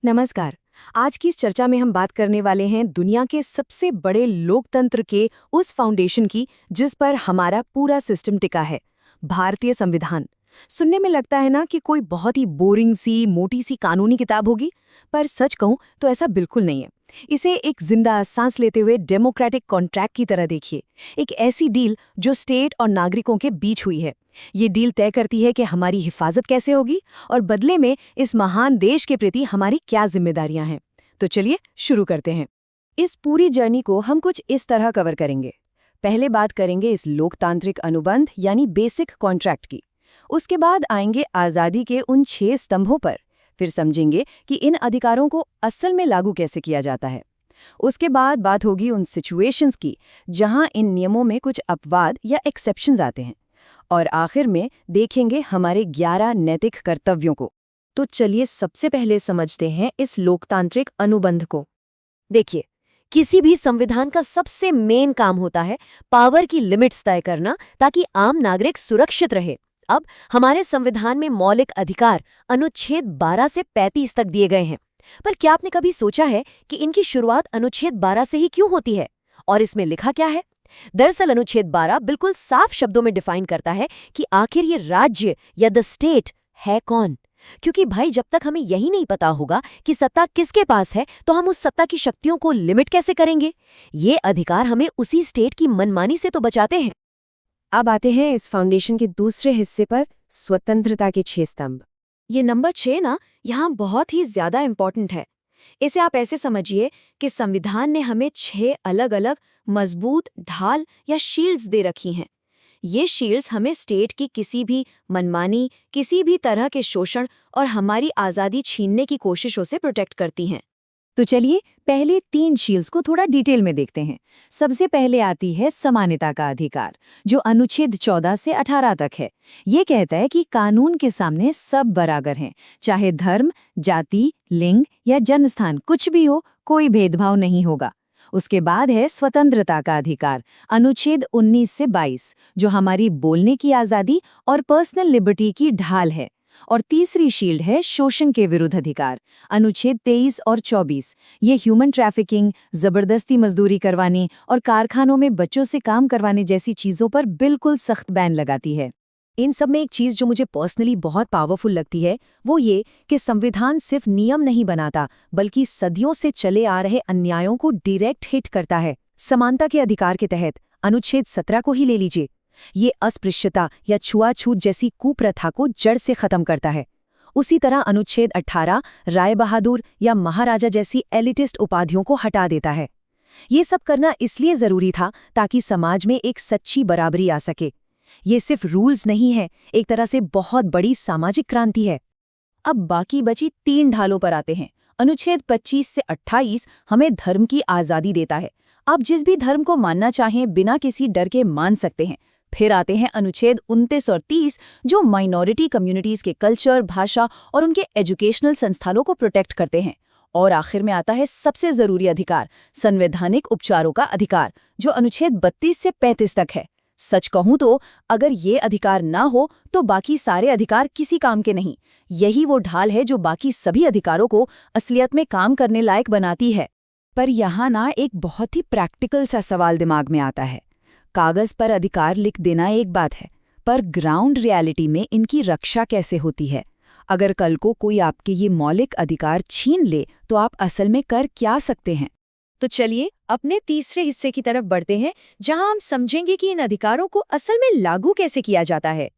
नमस्कार। आज की इस चर्चा में हम बात करने वाले हैं दुनिया के सबसे बड़े लोकतंत्र के उस फाउंडेशन की जिस पर हमारा पूरा सिस्टम टिका है, भारतीय संविधान। सुनने में लगता है ना कि कोई बहुत ही बोरिंग सी मोटी सी कानूनी किताब होगी, पर सच कहूं तो ऐसा बिल्कुल नहीं है। इसे एक जिंदा सांस लेते हुए डेमोक्रेटिक कॉन्ट्रैक्ट की तरह देखिए, एक ऐसी डील जो स्टेट और नागरिकों के बीच हुई है। ये डील तय करती है कि हमारी हिफाजत कैसे होगी और बदले में इस महान देश के प्रति हमारी क्या जिम्मेदारियां हैं। तो चलिए शुरू करते हैं। इस पूरी जर्नी को हम कुछ इस तरह कवर करेंगे। पहले बात करेंगे इस लोकतांत्रिक अनुबंध यानी बेसिक कॉन्ट्रैक्ट की। उसके बाद आएंगे आज़ादी के उन 6 स्तंभों पर। फिर समझेंगे कि इन अधिकारों को असल में लागू कैसे किया जाता है। उसके बाद बात होगी उन सिचुएशंस की जहां इन नियमों में कुछ अपवाद या एक्सेप्शंस आते हैं। और आखिर में देखेंगे हमारे 11 नैतिक कर्तव्यों को। तो चलिए सबसे पहले समझते हैं इस लोकतांत्रिक अनुबंध को। देखिए, किसी भी संविधान का सबसे मेन काम होता है पावर की लिमिट्स तय करना ताकि आम नागरिक सुरक्षित रहे। अब हमारे संविधान में मौलिक अधिकार अनुच्छेद 12 से 35 तक दिए गए हैं। पर क्या आपने कभी सोचा है कि इनकी शुरुआत अनुच्छेद 12 से ही क्यों होती है और इसमें लिखा क्या है? दरअसल अनुच्छेद 12 बिल्कुल साफ शब्दों में डिफाइन करता है कि आखिर ये राज्य या द स्टेट है कौन। क्योंकि भाई जब तक हमें यही नहीं पता होगा कि सत्ता किसके पास है तो हम उस सत्ता की शक्तियों को लिमिट कैसे करेंगे। ये अधिकार हमें उसी स्टेट की मनमानी से तो बचाते हैं। अब आते हैं इस फाउंडेशन के दूसरे हिस्से पर, स्वतंत्रता के 6 स्तंभ। ये नंबर 6 ना यहाँ बहुत ही ज्यादा इंपॉर्टेंट है। इसे आप ऐसे समझिए कि संविधान ने हमें 6 अलग अलग मजबूत ढाल या शील्ड्स दे रखी हैं। ये शील्ड्स हमें स्टेट की किसी भी मनमानी, किसी भी तरह के शोषण और हमारी आज़ादी छीनने की कोशिशों से प्रोटेक्ट करती हैं। तो चलिए पहले 3 शील्ड्स को थोड़ा डिटेल में देखते हैं। सबसे पहले आती है समानता का अधिकार, जो अनुच्छेद 14 से 18 तक है। ये कहता है कि कानून के सामने सब बराबर हैं, चाहे धर्म, जाति, लिंग या जन्मस्थान कुछ भी हो, कोई भेदभाव नहीं होगा। उसके बाद है स्वतंत्रता का अधिकार, अनुच्छेद 19 से 22, जो हमारी बोलने की आज़ादी और पर्सनल लिबर्टी की ढाल है। और तीसरी शील्ड है शोषण के विरुद्ध अधिकार, अनुच्छेद 23 और 24। ये ह्यूमन ट्रैफिकिंग, जबरदस्ती मजदूरी करवाने और कारखानों में बच्चों से काम करवाने जैसी चीजों पर बिल्कुल सख्त बैन लगाती है। इन सब में एक चीज जो मुझे पर्सनली बहुत पावरफुल लगती है वो ये कि संविधान सिर्फ नियम नहीं बनाता बल्कि सदियों से चले आ रहे अन्यायों को डायरेक्ट हिट करता है। समानता के अधिकार के तहत अनुच्छेद 17 को ही ले लीजिए। ये अस्पृश्यता या छुआछूत जैसी कुप्रथा को जड़ से खत्म करता है। उसी तरह अनुच्छेद 18 राय बहादुर या महाराजा जैसी एलिटिस्ट उपाधियों को हटा देता है। ये सब करना इसलिए जरूरी था ताकि समाज में एक सच्ची बराबरी आ सके। ये सिर्फ रूल्स नहीं है, एक तरह से बहुत बड़ी सामाजिक क्रांति है। अब बाकी बची 3 ढालों पर आते हैं। अनुच्छेद 25 से 28 हमें धर्म की आज़ादी देता है। आप जिस भी धर्म को मानना चाहें बिना किसी डर के मान सकते हैं। फिर आते हैं अनुच्छेद 29 और 30 जो माइनॉरिटी कम्युनिटीज़ के कल्चर, भाषा और उनके एजुकेशनल संस्थानों को प्रोटेक्ट करते हैं। और आखिर में आता है सबसे ज़रूरी अधिकार, संवैधानिक उपचारों का अधिकार, जो अनुच्छेद 32 से 35 तक है। सच कहूं तो अगर ये अधिकार ना हो तो बाकी सारे अधिकार किसी काम के नहीं। यही वो ढाल है जो बाकी सभी अधिकारों को असलियत में काम करने लायक बनाती है। पर यहाँ ना एक बहुत ही प्रैक्टिकल सा सवाल दिमाग में आता है। कागज पर अधिकार लिख देना एक बात है, पर ग्राउंड रियलिटी में इनकी रक्षा कैसे होती है? अगर कल को कोई आपके ये मौलिक अधिकार छीन ले तो आप असल में कर क्या सकते हैं? तो चलिए अपने तीसरे हिस्से की तरफ बढ़ते हैं, जहां हम समझेंगे कि इन अधिकारों को असल में लागू कैसे किया जाता है।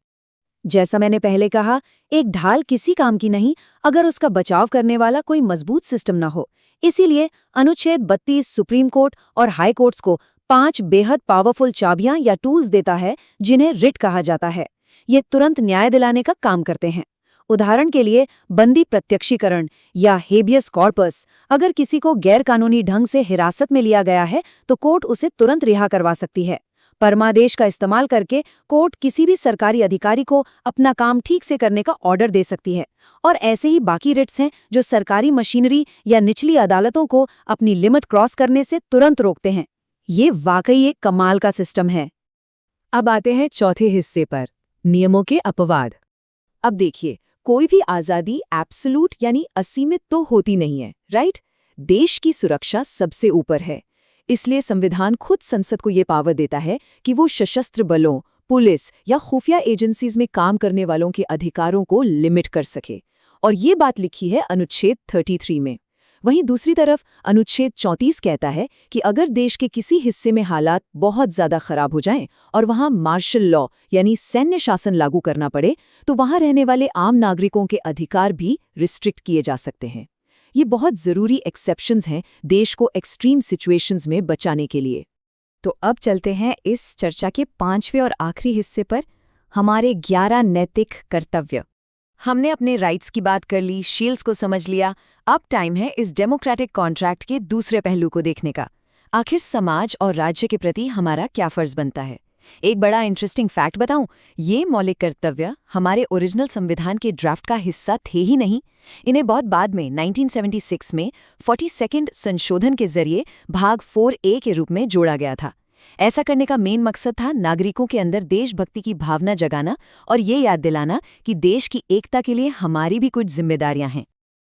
जैसा मैंने पहले कहा, एक ढाल किसी काम की नहीं अगर उसका बचाव करने वाला कोई मजबूत सिस्टम ना हो। इसीलिए अनुच्छेद 32 सुप्रीम कोर्ट और हाई कोर्ट्स को 5 बेहद पावरफुल चाबियां या टूल्स देता है, जिन्हें रिट कहा जाता है। ये तुरंत न्याय दिलाने का काम करते हैं। उदाहरण के लिए बंदी प्रत्यक्षीकरण या हेबियस कॉर्पस। अगर किसी को गैरकानूनी ढंग से हिरासत में लिया गया है तो कोर्ट उसे तुरंत रिहा करवा सकती है। परमादेश का इस्तेमाल करके कोर्ट किसी भी सरकारी अधिकारी को अपना काम ठीक से करने का ऑर्डर दे सकती है। और ऐसे ही बाकी रिट्स हैं जो सरकारी मशीनरी या निचली अदालतों को अपनी लिमिट क्रॉस करने से तुरंत रोकते हैं। ये वाकई एक कमाल का सिस्टम है। अब आते हैं चौथे हिस्से पर, नियमों के अपवाद। अब देखिए, कोई भी आज़ादी एब्सोल्यूट यानी असीमित तो होती नहीं है, राइट? देश की सुरक्षा सबसे ऊपर है। इसलिए संविधान खुद संसद को ये पावर देता है कि वो सशस्त्र बलों, पुलिस या खुफिया एजेंसीज में काम करने वालों के अधिकारों को लिमिट कर सके। और ये बात लिखी है अनुच्छेद 33 में। वहीं दूसरी तरफ अनुच्छेद 34 कहता है कि अगर देश के किसी हिस्से में हालात बहुत ज़्यादा खराब हो जाएं और वहां मार्शल लॉ यानी सैन्य शासन लागू करना पड़े, तो वहां रहने वाले आम नागरिकों के अधिकार भी रिस्ट्रिक्ट किए जा सकते हैं। ये बहुत ज़रूरी एक्सेप्शंस हैं देश को एक्सट्रीम सिचुएशंस में बचाने के लिए। तो अब चलते हैं इस चर्चा के 5वें और आखिरी हिस्से पर, हमारे 11 नैतिक कर्तव्य। हमने अपने राइट्स की बात कर ली, शील्ड्स को समझ लिया। अब टाइम है इस डेमोक्रेटिक कॉन्ट्रैक्ट के दूसरे पहलू को देखने का। आखिर समाज और राज्य के प्रति हमारा क्या फर्ज बनता है। एक बड़ा इंटरेस्टिंग फैक्ट बताऊं, ये मौलिक कर्तव्य हमारे ओरिजिनल संविधान के ड्राफ्ट का हिस्सा थे ही नहीं। इन्हें बहुत बाद में 1976 में 42वें संशोधन के जरिए भाग 4A के रूप में जोड़ा गया था। ऐसा करने का मेन मकसद था नागरिकों के अंदर देशभक्ति की भावना जगाना और ये याद दिलाना कि देश की एकता के लिए हमारी भी कुछ जिम्मेदारियां हैं।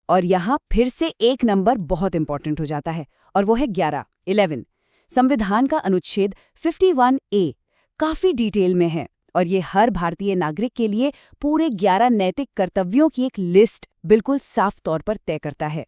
और यहाँ फिर से एक नंबर बहुत इंपॉर्टेंट हो जाता है, और वो है 11 संविधान का अनुच्छेद 51A काफी डिटेल में है, और ये हर भारतीय नागरिक के लिए पूरे 11 नैतिक कर्तव्यों की एक लिस्ट बिल्कुल साफ तौर पर तय करता है।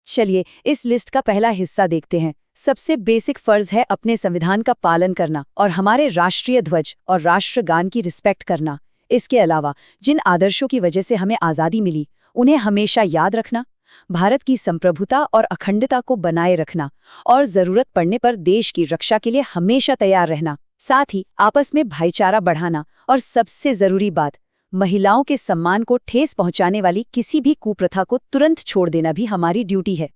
चलिए इस लिस्ट का पहला हिस्सा देखते हैं। सबसे बेसिक फर्ज है अपने संविधान का पालन करना और हमारे राष्ट्रीय ध्वज और राष्ट्रगान की रिस्पेक्ट करना। इसके अलावा जिन आदर्शों की वजह से हमें आज़ादी मिली, उन्हें हमेशा याद रखना, भारत की संप्रभुता और अखंडता को बनाए रखना और ज़रूरत पड़ने पर देश की रक्षा के लिए हमेशा तैयार रहना। साथ ही आपस में भाईचारा बढ़ाना और सबसे ज़रूरी बात, महिलाओं के सम्मान को ठेस पहुंचाने वाली किसी भी कुप्रथा को तुरंत छोड़ देना भी हमारी ड्यूटी है।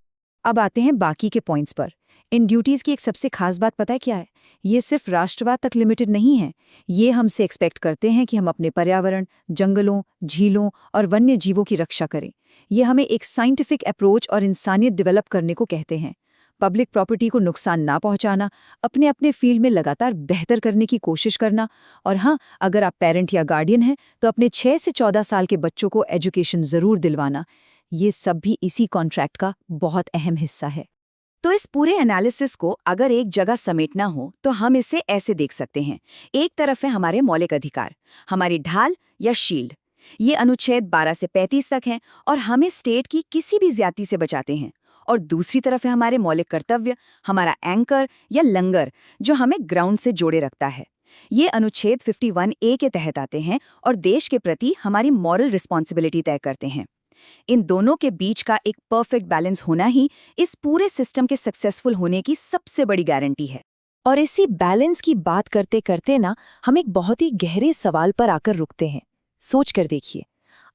अब आते हैं बाकी के पॉइंट्स पर। इन ड्यूटीज़ की एक सबसे खास बात पता है क्या है? ये सिर्फ राष्ट्रवाद तक लिमिटेड नहीं है। ये हमसे एक्सपेक्ट करते हैं कि हम अपने पर्यावरण, जंगलों, झीलों और वन्य जीवों की रक्षा करें। ये हमें एक साइंटिफिक अप्रोच और इंसानियत डेवलप करने को कहते हैं। पब्लिक प्रॉपर्टी को नुकसान ना पहुंचाना, अपने अपने फील्ड में लगातार बेहतर करने की कोशिश करना, और हाँ, अगर आप पेरेंट या गार्डियन हैं तो अपने 6 से 14 साल के बच्चों को एजुकेशन ज़रूर दिलवाना। ये सब भी इसी कॉन्ट्रैक्ट का बहुत अहम हिस्सा है। तो इस पूरे एनालिसिस को अगर एक जगह समेटना हो तो हम इसे ऐसे देख सकते हैं। एक तरफ है हमारे मौलिक अधिकार, हमारी ढाल या शील्ड। ये अनुच्छेद 12 से 35 तक हैं और हमें स्टेट की किसी भी ज्यादती से बचाते हैं। और दूसरी तरफ है हमारे मौलिक कर्तव्य, हमारा एंकर या लंगर, जो हमें ग्राउंड से जोड़े रखता है। ये अनुच्छेद 51A के तहत आते हैं और देश के प्रति हमारी मॉरल रिस्पॉन्सिबिलिटी तय करते हैं। इन दोनों के बीच का एक परफेक्ट बैलेंस होना ही इस पूरे सिस्टम के सक्सेसफुल होने की सबसे बड़ी गारंटी है। और इसी बैलेंस की बात करते करते ना हम एक बहुत ही गहरे सवाल पर आकर रुकते हैं। सोच कर देखिए,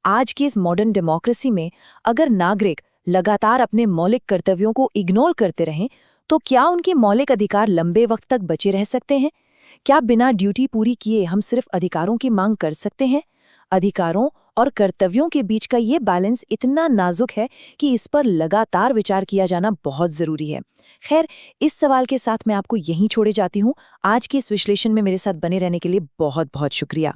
आज की इस मॉडर्न डेमोक्रेसी में अगर नागरिक लगातार अपने मौलिक कर्तव्यों को इग्नोर करते रहें, तो क्या उनके मौलिक अधिकार लंबे वक्त तक बचे रह सकते हैं? क्या बिना ड्यूटी पूरी किए हम सिर्फ अधिकारों की मांग कर सकते हैं? अधिकारों और कर्तव्यों के बीच का ये बैलेंस इतना नाजुक है कि इस पर लगातार विचार किया जाना बहुत ज़रूरी है। खैर, इस सवाल के साथ मैं आपको यहीं छोड़े जाती हूँ। आज के इस विश्लेषण में मेरे साथ बने रहने के लिए बहुत बहुत शुक्रिया।